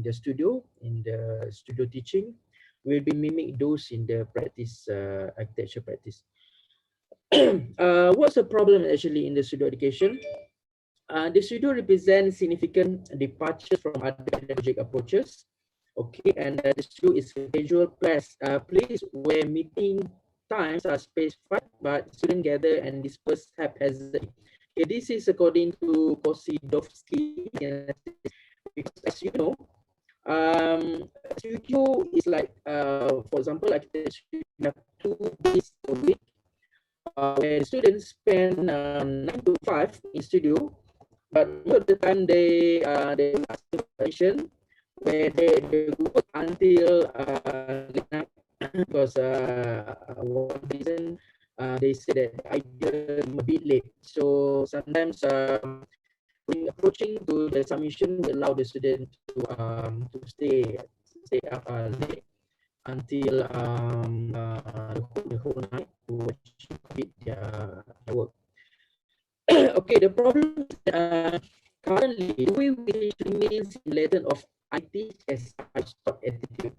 in the studio, teaching, will be mimic those in the practice, architecture practice. What's the problem actually in the studio education? The studio represents significant departures from other pedagogic approaches. Okay, and the studio is a casual place where meeting times are specified, but students gather and disperse haphazardly. Okay, this is according to Kosidovsky. Because as you know, studio is like, for example, like the studio have 2 days a week, where the students spend 9 to 5 in studio, but most of the time they ask information where they work until late night because one reason they say that the idea a bit late. So sometimes when approaching to the submission, we allow the student to stay up late until the whole night to complete their work. Okay, the problem is currently the way we remains in latent of IT as I stop attitude.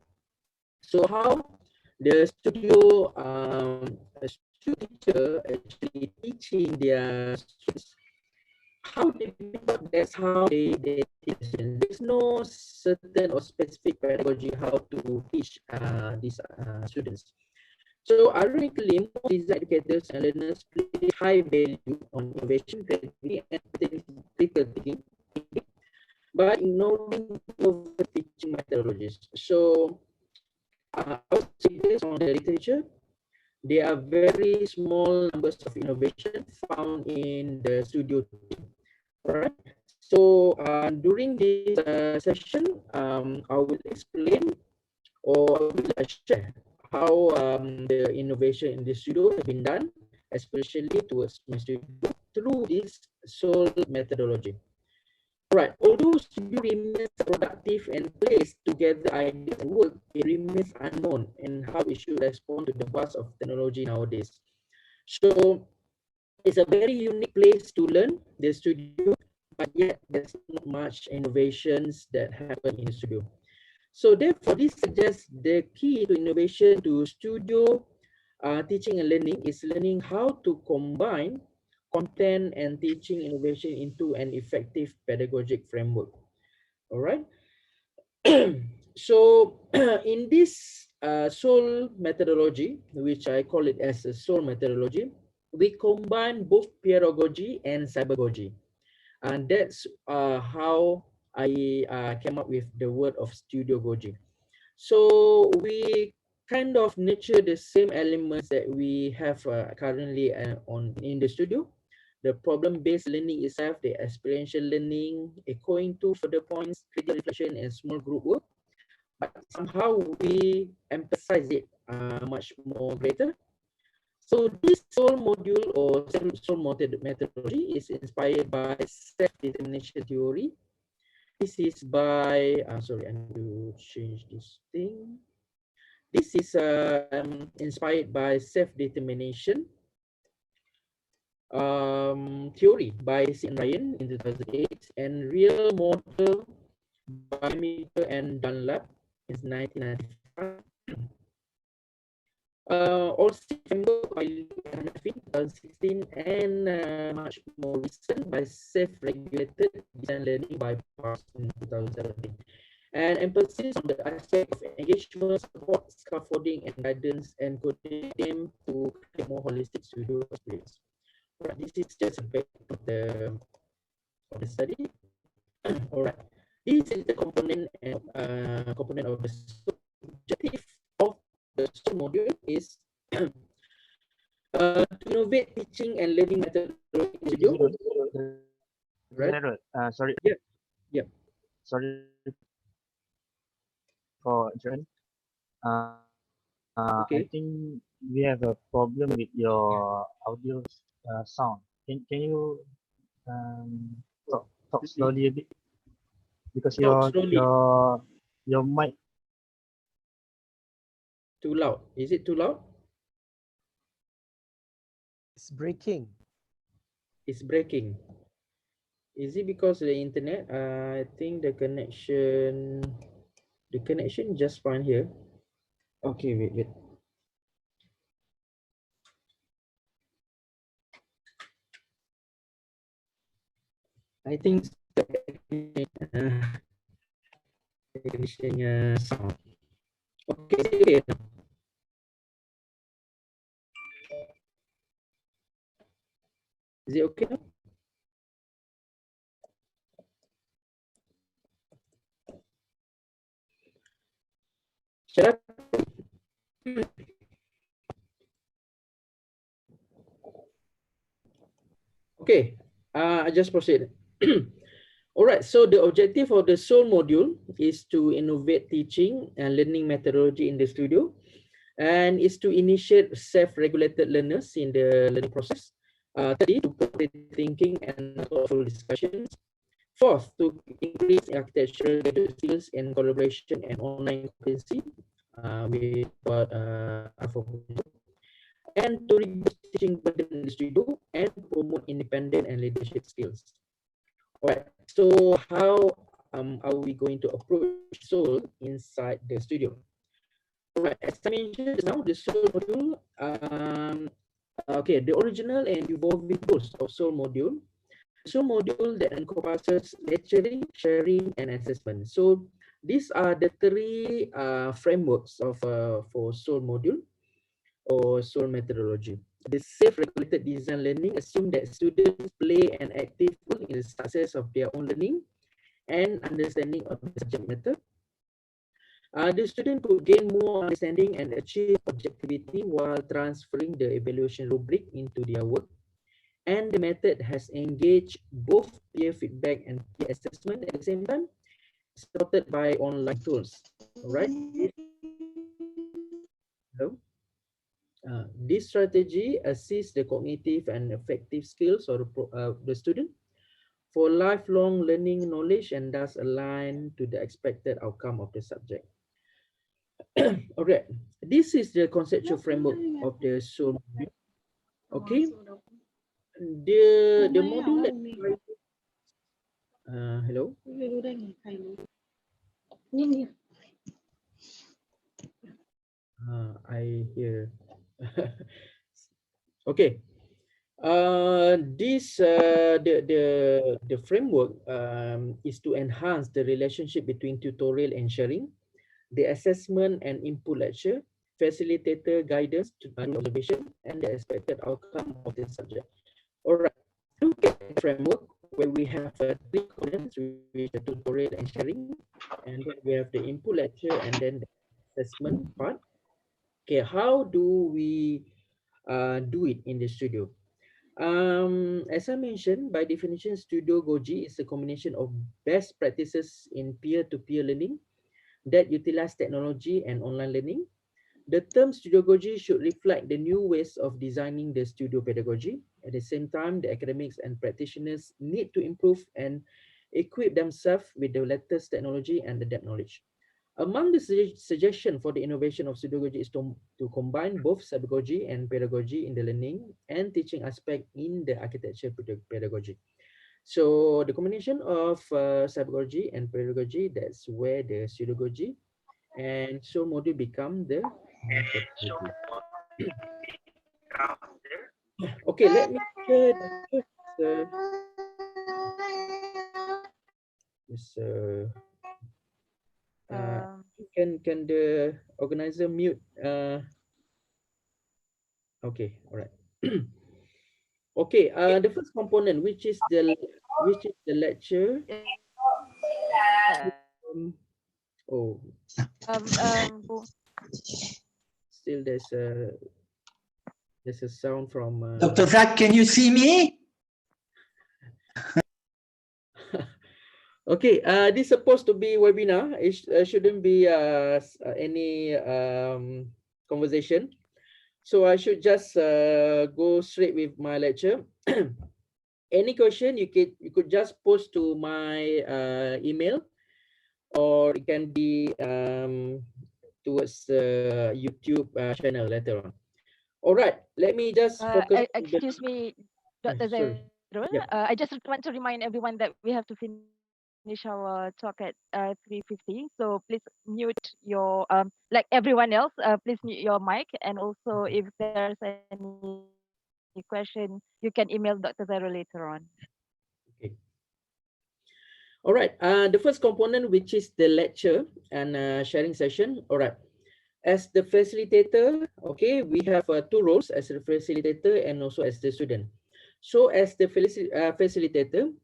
So how the studio teacher actually teaching their students, how they that's how they teach. There's no certain or specific pedagogy how to teach these students. So ironically, most design educators and learners place high value on innovation, creativity, and critical thinking, but ignoring the teaching methodologies. So I would say based on the literature, there are very small numbers of innovation found in the studio team. Right. So during this session, I will explain or I will share how the innovation in the studio has been done, especially towards my studio through this SOL methodology. Right. Although studio remains productive and place together ideas and work, it remains unknown in how it should respond to the vast of technology nowadays. So it's a very unique place to learn the studio, but yet there's not much innovations that happen in the studio. So therefore, this suggests the key to innovation to studio teaching and learning is learning how to combine content and teaching innovation into an effective pedagogic framework. All right. So in this SOL methodology, which I call it as a SOL methodology, we combine both pedagogy and cybergogy. And that's how I came up with the word of studio goji. So we kind of nurture the same elements that we have currently in the studio. The problem-based learning itself, the experiential learning, echoing to further points, critical reflection, and small group work. But somehow we emphasize it much more greater. So this SOL module or SOL methodology is inspired by self-determination theory. This is by, sorry, I need to change this thing. This is inspired by self-determination theory by C. and Ryan in 2008 and real model by Miller and Dunlap in 1995. Also framework by Hanafi 2016 and much more recent by self-regulated design learning by Parks in 2017. And emphasis on the aspect of engagement, support, scaffolding, and guidance, and coordinate them to create more holistic studio experience. Right, this is just a bit of the study. All right, this is the component of the objective of the module is to innovate teaching and learning methodology. Right? Sorry. Yeah. Yeah. Sorry for joining. I Okay. think we have a problem with your audio sound. Can you talk slowly a bit because Talk slowly. your mic. Too loud. Is it too loud? It's breaking. It's breaking. Is it because of the internet? I think the connection. The connection just fine here. Okay, wait. I think condition sound. Okay, okay. Is it okay now? Shall I? Okay, I just proceed. All right, so the objective of the SOUL module is to innovate teaching and learning methodology in the studio, and is to initiate self-regulated learners in the learning process. Thirdly, to promote thinking and thoughtful discussions. Fourth, to increase architectural skills and collaboration and online competency with what Alpha. And to reduce teaching burden in the studio and promote independent and leadership skills. All right, so how are we going to approach SOUL inside the studio? All right, as I mentioned just now, the SOUL module, okay, the original and evolving goals of SOUL module. SOUL module that encompasses lecturing, sharing, and assessment. So these are the three frameworks of for SOUL module or SOUL methodology. The self-regulated design learning assumes that students play an active role in the success of their own learning and understanding of the subject matter. The student could gain more understanding and achieve objectivity while transferring the evaluation rubric into their work. And the method has engaged both peer feedback and peer assessment at the same time, supported by online tools. All right. Hello. This strategy assists the cognitive and affective skills of the student for lifelong learning knowledge and thus align to the expected outcome of the subject. All right. This is the conceptual framework of the SOUL module. Okay. The module that hello. I hear. Okay. This the framework is to enhance the relationship between tutorial and sharing, the assessment and input lecture, facilitator guidance to observation, and the expected outcome of the subject. All right. Look at the framework where we have three components, which the tutorial and sharing, and then we have the input lecture, and then the assessment part. Okay, how do we do it in the studio? As I mentioned, by definition, Studio Goji is a combination of best practices in peer-to-peer learning that utilize technology and online learning. The term Studio Goji should reflect the new ways of designing the studio pedagogy. At the same time, the academics and practitioners need to improve and equip themselves with the latest technology and the depth knowledge. Among the suggestion for the innovation of pedagogy is to combine both pedagogy and pedagogy in the learning and teaching aspect in the architecture pedagogy. So the combination of pedagogy and pedagogy, that's where the pedagogy and so module become the pedagogy. Okay, let me share the first, this, can the organizer mute okay, all right. Okay, the first component, which is the lecture. Um, oh, still there's a sound from Dr. Zach, can you see me? okay, this is supposed to be webinar. It shouldn't be any conversation. So I should just go straight with my lecture. Any question you could just post to my email, or it can be towards the YouTube channel later on. All right, let me just focus. Excuse me, Dr. Sorry. Zairul. Yeah. I just want to remind everyone that we have to finish finish our talk at 3:50. So please mute your like everyone else. Please mute your mic, and also if there's any question, you can email Dr. Zero later on. Okay. All right. The first component, which is the lecture and sharing session. All right. As the facilitator, okay, we have two roles, as the facilitator and also as the student. So as the facilitator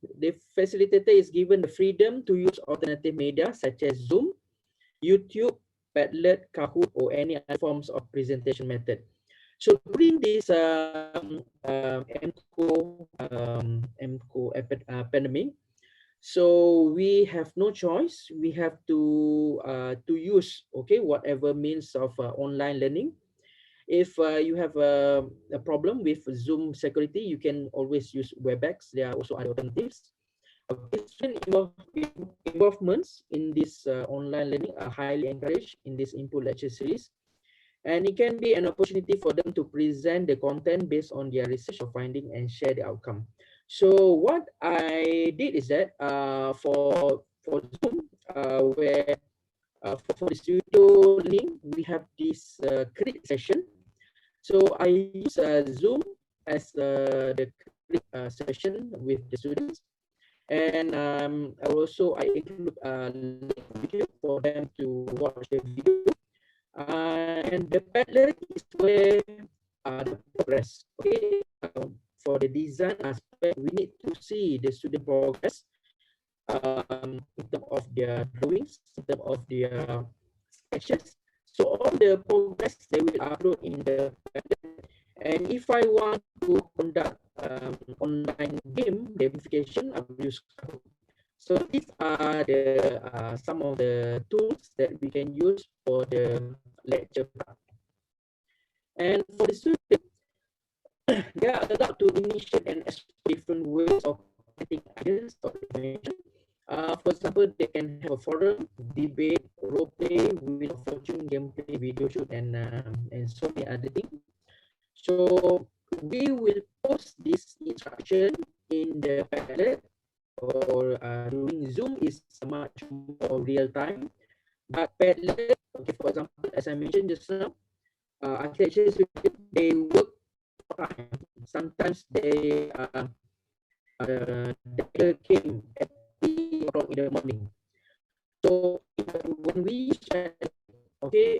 is given the freedom to use alternative media such as Zoom, YouTube, Padlet, Kahoot, or any other forms of presentation method. So during this pandemic, so we have no choice. We have to use, okay, whatever means of online learning. If you have a problem with Zoom security, you can always use WebEx. There are also other alternatives. Okay, student involvements in this online learning are highly encouraged in this input lecture series, and it can be an opportunity for them to present the content based on their research or finding and share the outcome. So what I did is that for Zoom, where for the studio link, we have this CADe session. So I use Zoom as the CADe session with the students, and I include a link video for them to watch the video. And the Padlet is where the progress. Okay, for the design aspect, we need to see the student progress in terms of their drawings, in terms of their sketches. So all the progress they will upload in the Padlet. And if I want to conduct online game gamification, I will use Kahoot. So these are the some of the tools that we can use for the lecture part. And for the student, they are allowed to initiate and explore different ways of getting ideas or information. For example, they can have a forum, debate, role play, wheel of fortune, gameplay, video shoot, and so many other things. So we will post this instruction in the Padlet, or during Zoom is much more real time. But Padlet, okay, for example, as I mentioned just now, architecture students, they work time. Sometimes they came at 3 o'clock in the morning. So when we share, okay,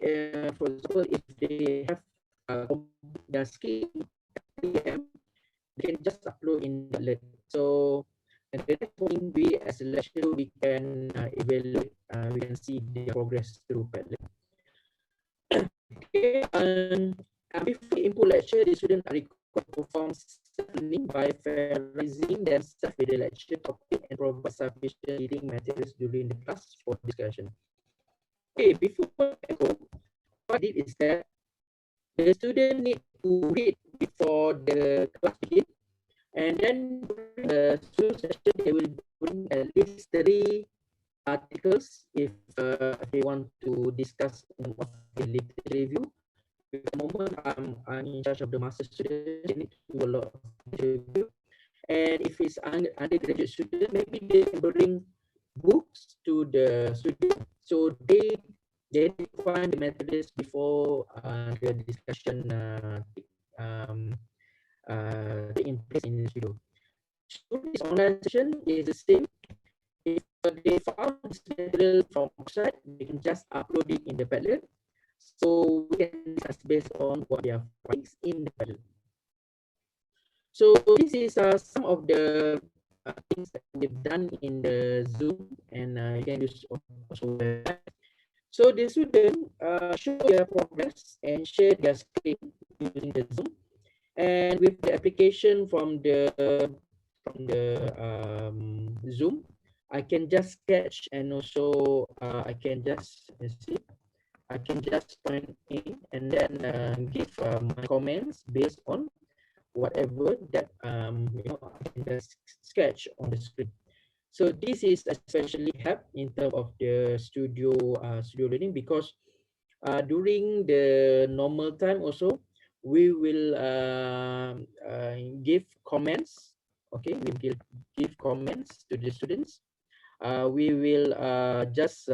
for example, if they have their skill at 3 a.m., they can just upload in the alert. So and the next morning, we as a lecturer, we can evaluate, we can see their progress through Padlet. Okay, before the input lecture, the students are required to perform self-learning by familiarizing themselves with the lecture topic and provide sufficient reading materials during the class for discussion. Okay, before I go, what I did is that the student need to read before the class begin, and then during the Zoom session, they will bring at least 3 articles if they want to discuss on the literature review. At the moment, I'm in charge of the master student. They need to do a lot of review. And if it's undergraduate student, maybe they can bring books to the studio, so they find the materials before the discussion um, taking place in the studio. So during this online session is the same. If they found this material from outside, they can just upload it in the Padlet. So we can discuss based on what they are findings in the Padlet. So this is some of the things that we've done in the Zoom, and you can use also WebEx. So the student show their progress and share their screen using the Zoom, and with the application from the Zoom, I can just sketch, and also I can just see. I can just point in and then give my comments based on whatever that I can just sketch on the screen. So this is especially help in terms of the studio learning, because during the normal time also we will give comments. Okay, we give comments to the students we will just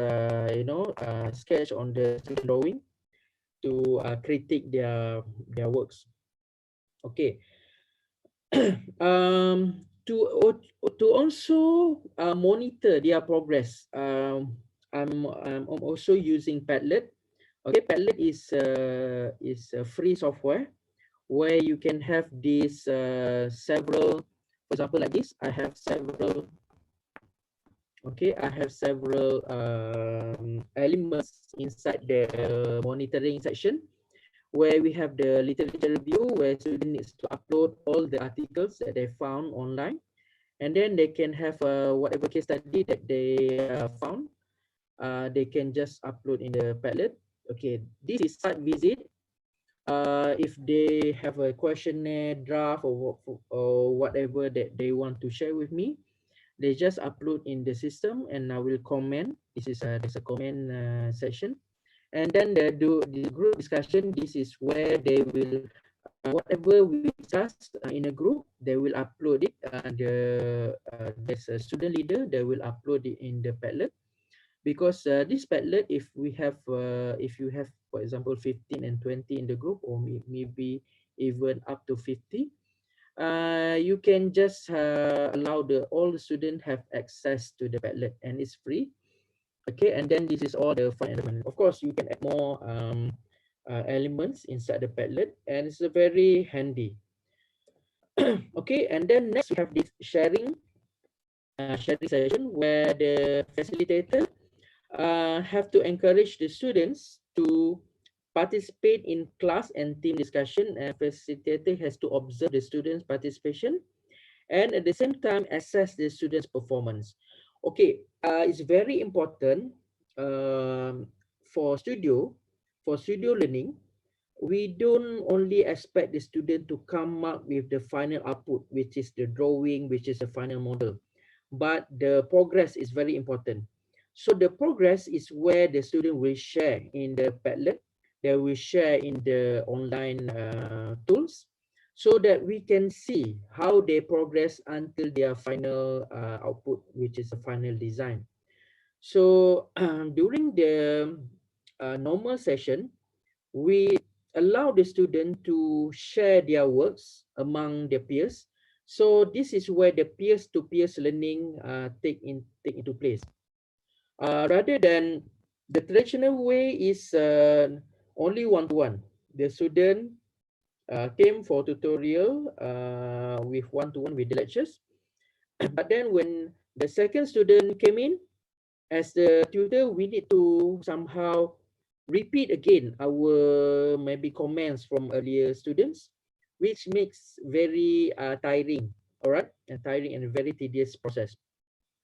sketch on the student drawing to critique their works. Okay. To also monitor their progress, I'm also using Padlet. Okay, Padlet is a free software where you can have these several, for example, like this. I have several elements inside the monitoring section, where we have the literature review, where student needs to upload all the articles that they found online, and then they can have whatever case study that they found. They can just upload in the Padlet. Okay, this is site visit. If they have a questionnaire draft, or whatever that they want to share with me, they just upload in the system, and I will comment. This is there's a comment section, and then the group discussion. This is where they will whatever we discuss in a group, they will upload it. There's a student leader, they will upload it in the Padlet, because this Padlet, if you have, for example, 15 and 20 in the group, or maybe even up to 50, you can just allow all the students have access to the Padlet, and it's free. Okay, and then this is all the fun element. Of course, you can add more elements inside the Padlet, and it's a very handy. Okay, and then next we have this sharing session, where the facilitator have to encourage the students to participate in class and team discussion, and facilitator has to observe the students' participation, and at the same time assess the students' performance. Okay, it's very important um, for studio learning. We don't only expect the student to come up with the final output, which is the drawing, which is the final model, but the progress is very important. So the progress is where the student will share in the Padlet, they will share in the online tools, so that we can see how they progress until their final output, which is the final design. So during the normal session, we allow the student to share their works among their peers. So this is where the peers-to-peers learning take into place. Rather than the traditional way is only one-to-one. The student came for tutorial with one-to-one with the lectures. But then when the second student came in, as the tutor, we need to somehow repeat again our maybe comments from earlier students, which makes very tiring, all right, and tiring and very tedious process.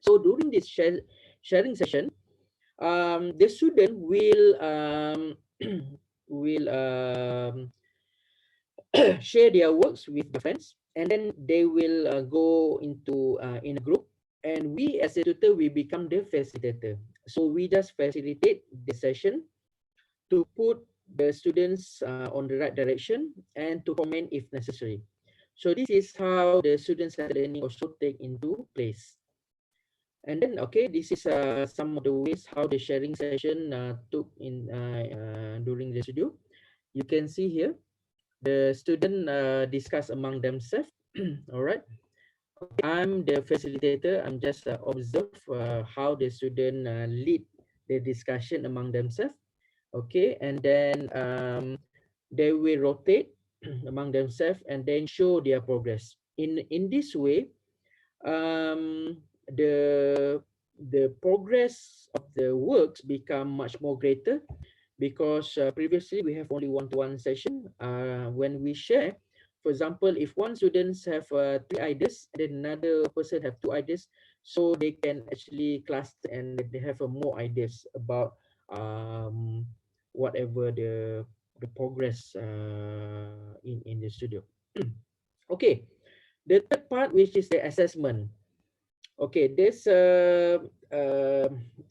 So during this sharing session, the student will share their works with their friends, and then they will go into in a group, and we as a tutor, we become the facilitator. So we just facilitate the session to put the students on the right direction, and to comment if necessary. So this is how the student-centered learning also take into place. And then, okay, this is some of the ways how the sharing session took in during the studio. You can see here the student discuss among themselves. All right, I'm the facilitator. I'm just observe how the student lead the discussion among themselves. Okay, and then they will rotate among themselves, and then show their progress. In this way, um, the progress of the works become much more greater, because previously we have only one-to-one session. When we share, for example, if one student have 3 ideas, then another person have 2 ideas, so they can actually cluster, and they have more ideas about um, whatever the progress in the studio. Okay, the third part, which is the assessment. Okay, there's a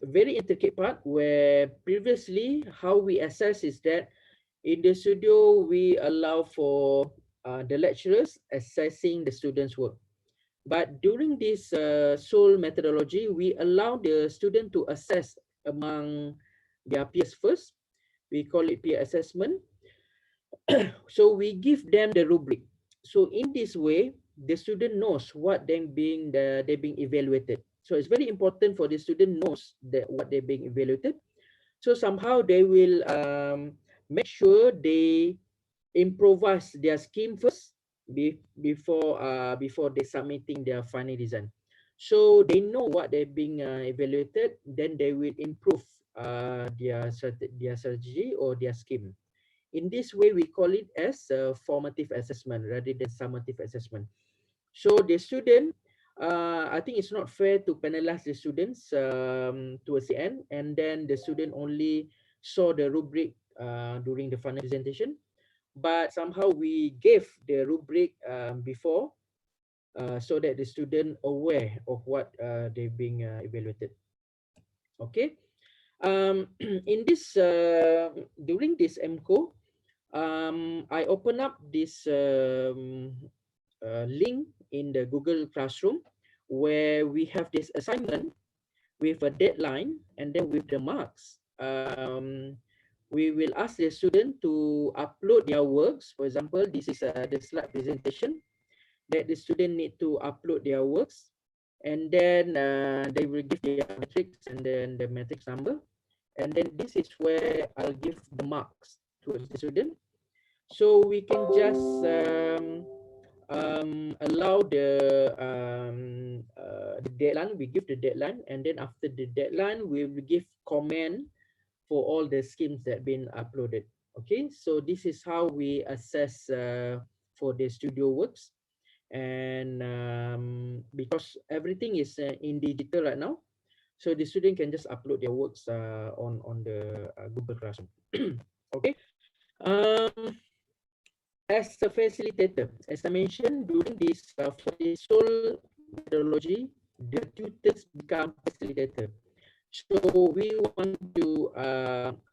very intricate part, where previously how we assess is that in the studio we allow for the lecturers assessing the students' work. But during this SOL methodology, we allow the student to assess among their peers first. We call it peer assessment. So we give them the rubric. So in this way, the student knows what they're being evaluated. So it's very important for the student knows that what they're being evaluated. So somehow they will make sure they improvise their scheme first before they submitting their final design. So they know what they're being evaluated, then they will improve their strategy or their scheme. In this way, we call it as a formative assessment rather than summative assessment. So the student, I think it's not fair to penalize the students towards the end, and then the student only saw the rubric during the final presentation, but somehow we gave the rubric before so that the student aware of what they're being evaluated. Okay. In this during this MCO, I open up this link in the Google Classroom where we have this assignment with a deadline and then with the marks. We will ask the student to upload their works. For example, this is the slide presentation that the student need to upload their works, and then they will give their matrix and then the matrix number, and then this is where I'll give the marks to the student. So we can just allow the deadline. We give the deadline, and then after the deadline, we will give comment for all the schemes that been uploaded. Okay, so this is how we assess for the studio works, and because everything is in digital right now, so the student can just upload their works on the Google Classroom. Okay. Um, as a facilitator, as I mentioned, during this for the SOL methodology, the tutors become facilitator. So we want to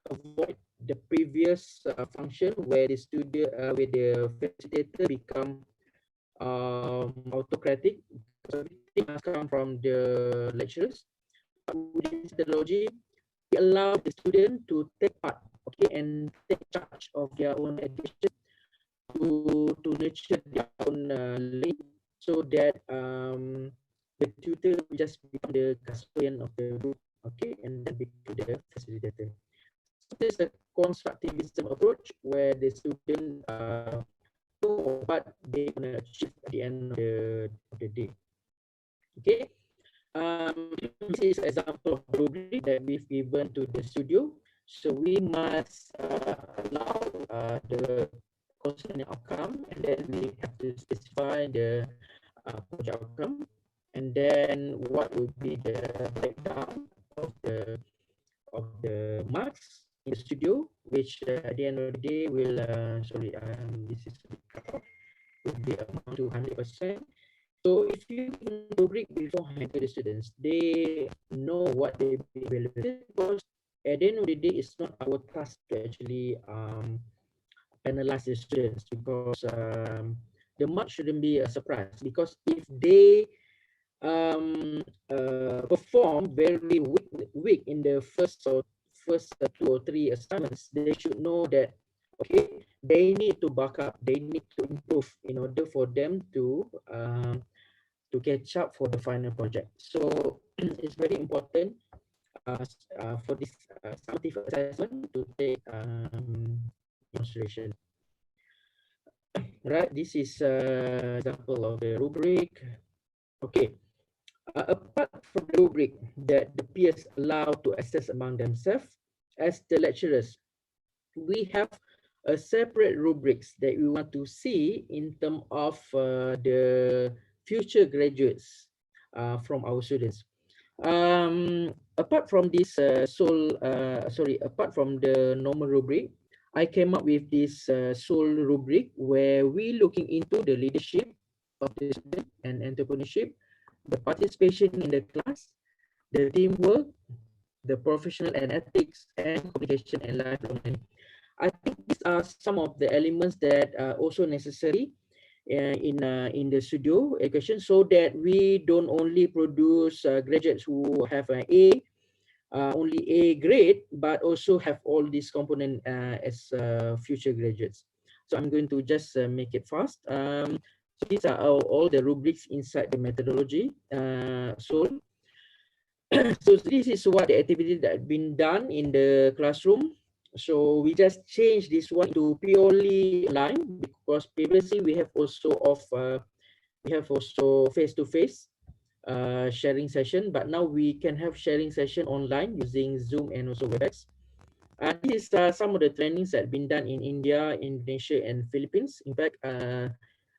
avoid the previous function where the student, where the facilitator become autocratic, because everything must come from the lecturers. But with this methodology, we allow the student to take part, okay, and take charge of their own education, to nurture their own learning, so that the tutor will just become the custodian of the group, okay, and then become the facilitator. So there's a constructivism approach where the student know what they want to achieve at the end of the day. Okay. This is an example of rubric that we've given to the studio. So we must allow the concerning outcome, and then we have to specify the project outcome, and then what would be the breakdown of the marks in the studio, which at the end of the day will this is will be amount to 100%. So if you give rubric beforehand to the students, they know what they be evaluated, because at the end of the day, it's not our task to actually penalize the students, because the mark shouldn't be a surprise, because if they perform very weak in the first 2 or 3 assignments, they should know that okay, they need to back up, they need to improve in order for them to catch up for the final project. So it's very important for this summative assessment to take consideration. Right, this is example of the rubric. Okay, apart from the rubric that the peers allow to assess among themselves, as the lecturers, we have a separate rubrics that we want to see in terms of the future graduates from our students. Apart from this apart from the normal rubric, I came up with this SOL rubric where we looking into the leadership of the student and entrepreneurship, the participation in the class, the teamwork, the professional and ethics, and communication and lifelong learning. I think these are some of the elements that are also necessary in the studio education, so that we don't only produce graduates who have an only A grade, but also have all these components as future graduates. So I'm going to just make it fast. So these are all the rubrics inside the methodology. So this is what the activity that been done in the classroom. So we just change this one to purely online, because previously we have also face-to-face sharing session, but now we can have sharing session online using Zoom and also WebEx. These are some of the trainings that have been done in India, Indonesia, and Philippines. In fact,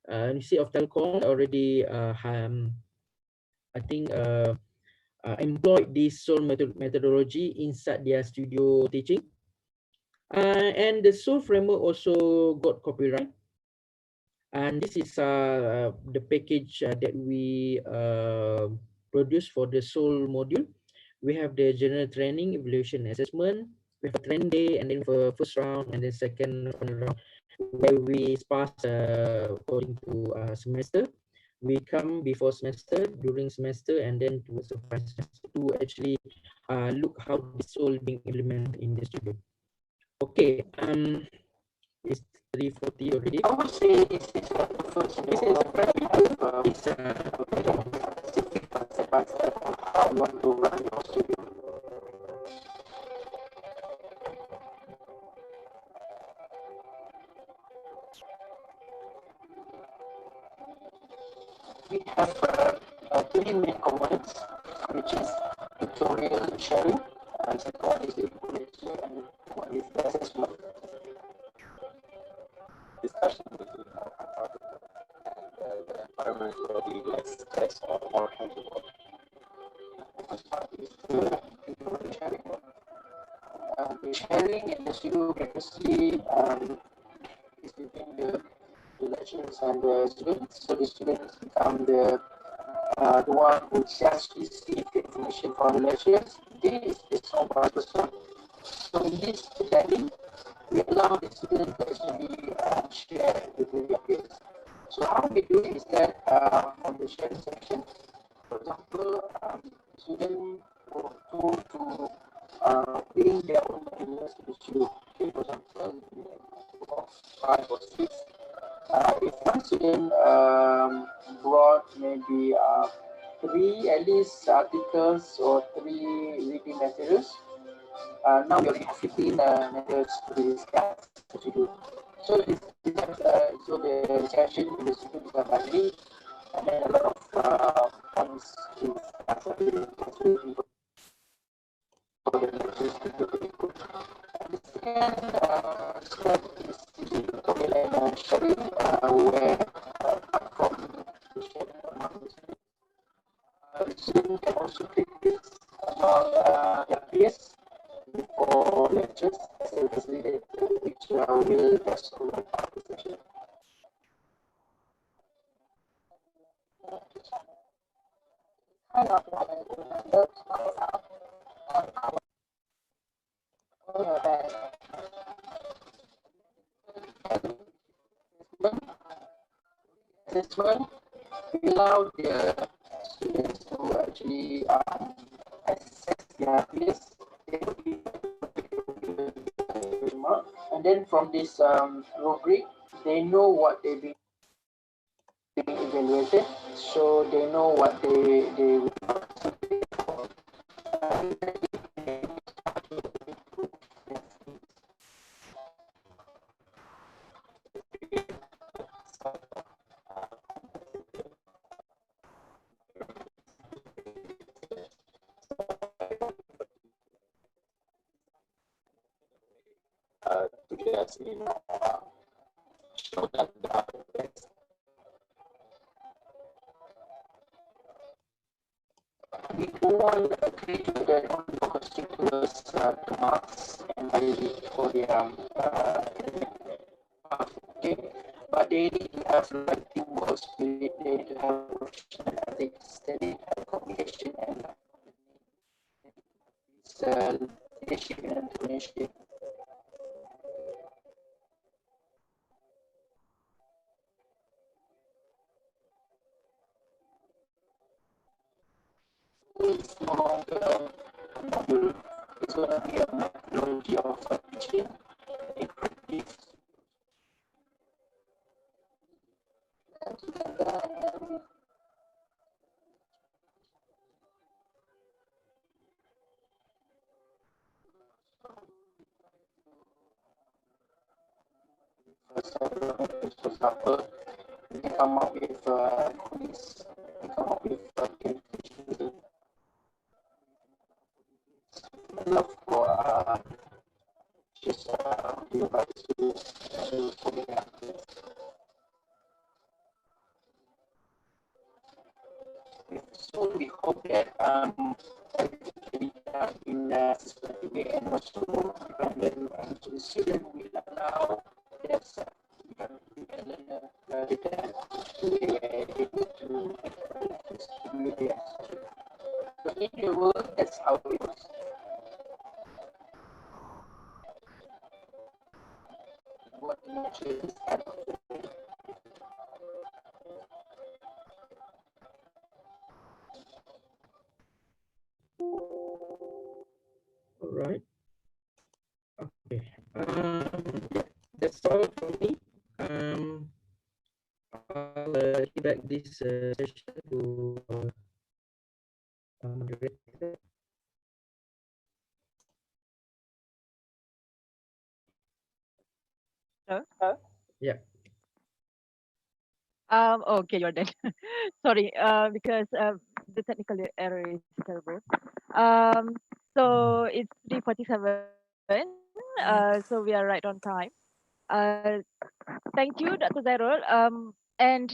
University of Telkom already, I think, employed this SOL methodology inside their studio teaching. And the SOL framework also got copyright. And this is the package that we produce for the SOL module. We have the general training, evaluation, assessment. We have a training day, and then for first round and then second round, where we pass according to semester. We come before semester, during semester, and then towards the final semester to actually look how this all being implemented in the studio. Okay, it's 3:40 already. I would say this is the first. This is a very it's step by step how you want to run your studio. We have three main components, which is tutorial sharing, and second one is the evaluation, and one is the assessment. Discussion with the environment will be less stress or more tangible. The first part is the tutorial sharing. The sharing in the studio previously is between the lecturers and the students. So the students become the one who just receive the information from the lecturers. This is so person. So in this setting, we allow the students to actually share with their peers. So how we do it is that from the sharing section, for example, students were told to bring their own materials to the studio. Okay, for example, of 5 or 6. If one student brought maybe 3 at least articles or 3 reading materials, now we already have 15 materials to be discussed to do. So so the session in the studio is happening, and then a lot of points is for the lectures to be good. And the second step is the tutorial and sharing, where from the sharing among the students, the student can also practice about their peers before lectures, especially which will just over the session. Assessment allow the students to actually assess their peers. And then from this rubric, they know what they've been evaluated, so they know what they to just show them the best. We all agree that on the constituents the marks and value for their okay, but they need to have like teamwork spirit, they need to have professional ethics, they need to have communication and leadership and entrepreneurship. of teaching effective for example, we can come up with quiz, we come up with gamification enough for just students for the so we hope that everything can be done in a systematic way and also dependent on the student will allow yes we can learn data where they go to media. So in the world that's how it works. What the nature is kind of all right. Okay. Yeah, that's all from me. I'll give back this session to moderator. Hello? Yeah. Okay, Jordan. Sorry, because the technical error is terrible. Um, so it's 3:47. So we are right on time. Uh, Thank you, Dr. Zairul. And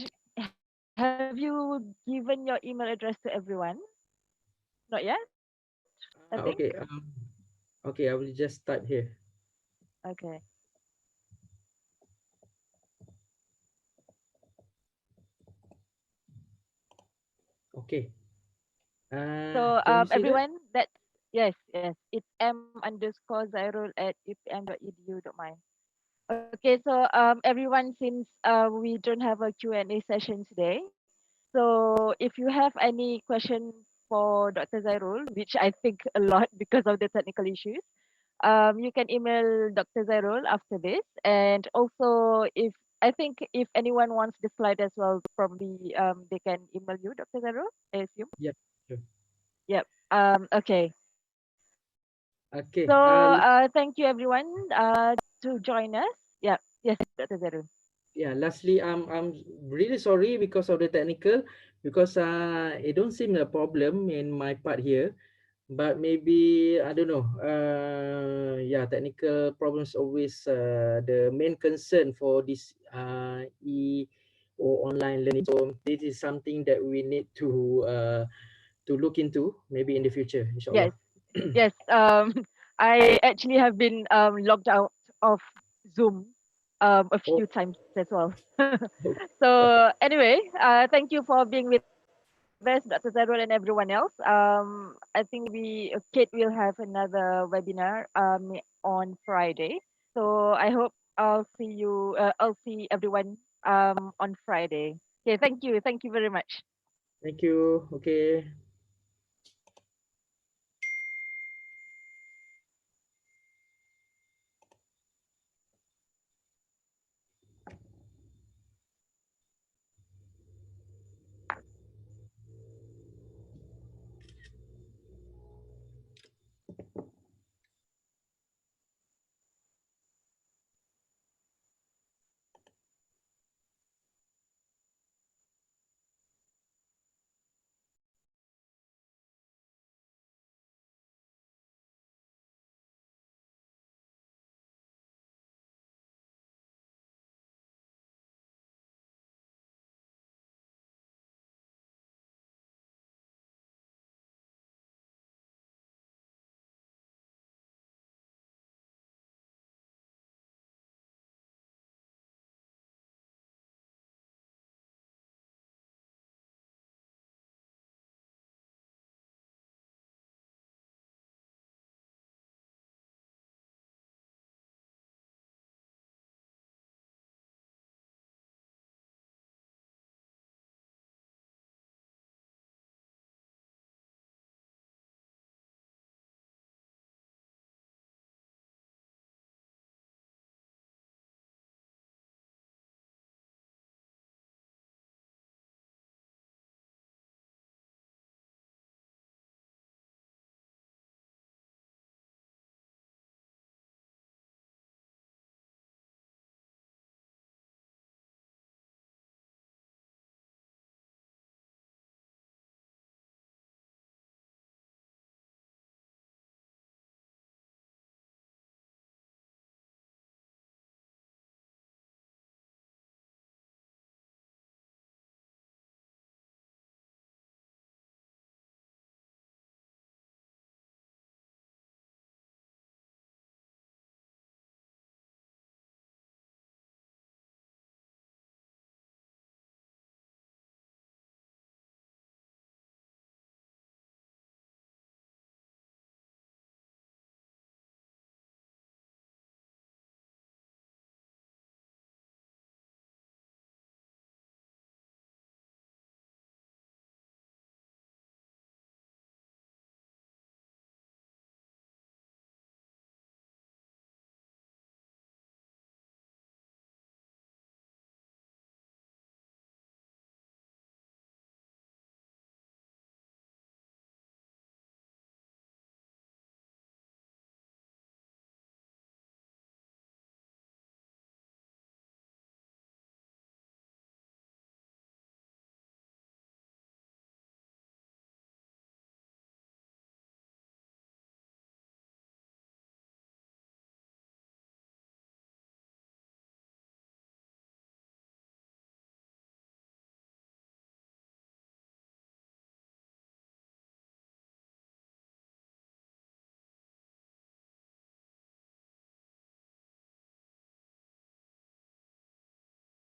have you given your email address to everyone? Not yet, I think. Okay. Okay. I will just type here. Okay. Okay. So Can you see that? everyone, that's yes, it's m_zairul@upm.edu.my. Okay, so everyone, since we don't have a Q&A session today, so if you have any question for Dr. Zairul, which I think a lot because of the technical issues, you can email Dr. Zairul after this. And also, if I think if anyone wants the slide as well, probably they can email you, Dr. Zairul, I assume. Yeah. Sure. Yep. Okay. So Okay. thank you everyone to join us. Yeah. Yes, Dr. Zairul. Yeah. Lastly, I'm really sorry because of the technical, because it don't seem a problem in my part here, but maybe I don't know. Yeah, technical problems always the main concern for this e or online learning. So this is something that we need to look into maybe in the future, Yes. inshallah. Yes. I actually have been logged out of Zoom a Oh, few times as well. oh, So anyway, thank you for being with us, Dr. Zarul and everyone else. I think maybe Kate will have another webinar on Friday. So I hope I'll see you. I'll see everyone on Friday. Okay, thank you. Thank you very much. thank you. Okay.